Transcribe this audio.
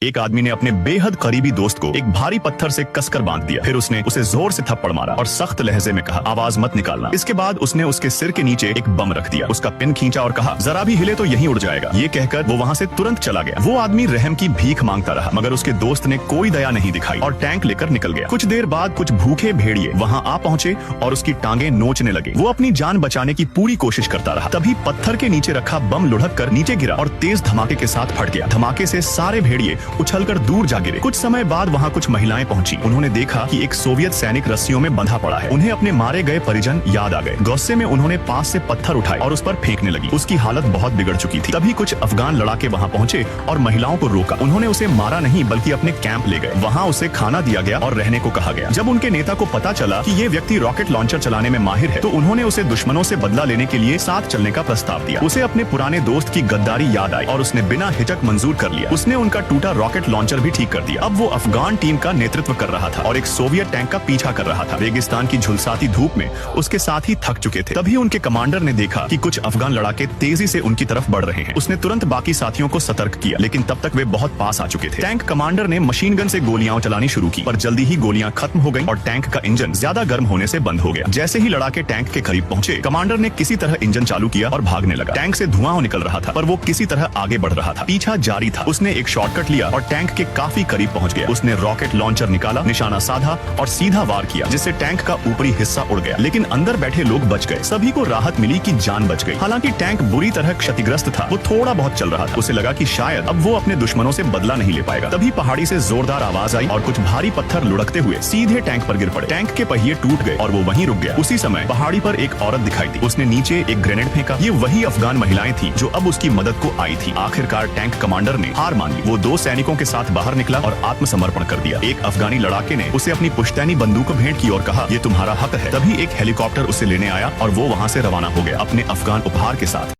एक आदमी ने अपने बेहद करीबी दोस्त को एक भारी पत्थर से कसकर बांध दिया। फिर उसने उसे जोर से थप्पड़ मारा और सख्त लहजे में कहा, आवाज मत निकालना। इसके बाद उसने उसके सिर के नीचे एक बम रख दिया, उसका पिन खींचा और कहा, जरा भी हिले तो यहीं उड़ जाएगा। ये कहकर वो वहाँ से तुरंत चला गया। वो आदमी रहम की भीख मांगता रहा, मगर उसके दोस्त ने कोई दया नहीं दिखाई और टैंक लेकर निकल गया। कुछ देर बाद कुछ भूखे भेड़िए वहाँ आ पहुंचे और उसकी टांगे नोचने लगे। वो अपनी जान बचाने की पूरी कोशिश करता रहा। तभी पत्थर के नीचे रखा बम लुढ़क कर नीचे गिरा और तेज धमाके के साथ फट गया। धमाके से सारे भेड़िए उछलकर दूर जा गिरे। कुछ समय बाद वहाँ कुछ महिलाएं पहुंची। उन्होंने देखा कि एक सोवियत सैनिक रस्सियों में बंधा पड़ा है। उन्हें अपने मारे गए परिजन याद आ गए। गुस्से में उन्होंने पास से पत्थर उठाए और उस पर फेंकने लगी। उसकी हालत बहुत बिगड़ चुकी थी। तभी कुछ अफगान लड़ाके वहाँ पहुंचे और महिलाओं को रोका। उन्होंने उसे मारा नहीं बल्कि अपने कैंप ले गए। वहाँ उसे खाना दिया गया और रहने को कहा गया। जब उनके नेता को पता चला कि ये व्यक्ति रॉकेट लॉन्चर चलाने में माहिर है, तो उन्होंने उसे दुश्मनों से बदला लेने के लिए साथ चलने का प्रस्ताव दिया। उसे अपने पुराने दोस्त की गद्दारी याद आई और उसने बिना हिचक मंजूर कर लिया। उसने उनका टूटा रॉकेट लॉन्चर भी ठीक कर दिया। अब वो अफगान टीम का नेतृत्व कर रहा था और एक सोवियत टैंक का पीछा कर रहा था। रेगिस्तान की झुलसाती धूप में उसके साथी थक चुके थे। तभी उनके कमांडर ने देखा कि कुछ अफगान लड़ाके तेजी से उनकी तरफ बढ़ रहे हैं। उसने तुरंत बाकी साथियों को सतर्क किया, लेकिन तब तक वे बहुत पास आ चुके थे। टैंक कमांडर ने मशीन गन से गोलियां चलानी शुरू की, पर जल्दी ही गोलियां खत्म हो गईं और टैंक का इंजन ज्यादा गर्म होने से बंद हो गया। जैसे ही लड़ाके टैंक के करीब पहुंचे, कमांडर ने किसी तरह इंजन चालू किया और भागने लगा। टैंक से धुआं निकल रहा था, पर वो किसी तरह आगे बढ़ रहा था। पीछा जारी था। उसने एक शॉर्टकट लिया और टैंक के काफी करीब पहुंच गया। उसने रॉकेट लॉन्चर निकाला, निशाना साधा और सीधा वार किया, जिससे टैंक का ऊपरी हिस्सा उड़ गया। लेकिन अंदर बैठे लोग बच गए। सभी को राहत मिली कि जान बच गई। हालांकि टैंक बुरी तरह क्षतिग्रस्त था। वो थोड़ा बहुत चल रहा था। उसे लगा कि शायद अब वो अपने दुश्मनों से बदला नहीं ले पाएगा। तभी पहाड़ी से जोरदार आवाज आई और कुछ भारी पत्थर लुढ़कते हुए सीधे टैंक पर गिर पड़े। टैंक के पहिए टूट गए और वो वहीं रुक गया। उसी समय पहाड़ी पर एक औरत दिखाई दी। उसने नीचे एक ग्रेनेड फेंका। ये वही अफगान महिलाएं थी जो अब उसकी मदद को आई थी। आखिरकार टैंक कमांडर ने हार मान ली। वो 2 सैनिकों के साथ बाहर निकला और आत्मसमर्पण कर दिया। एक अफगानी लड़ाके ने उसे अपनी पुश्तैनी बंदूक भेंट की और कहा, ये तुम्हारा हक है। तभी एक हेलीकॉप्टर उसे लेने आया और वो वहाँ से रवाना हो गया अपने अफगान उपहार के साथ।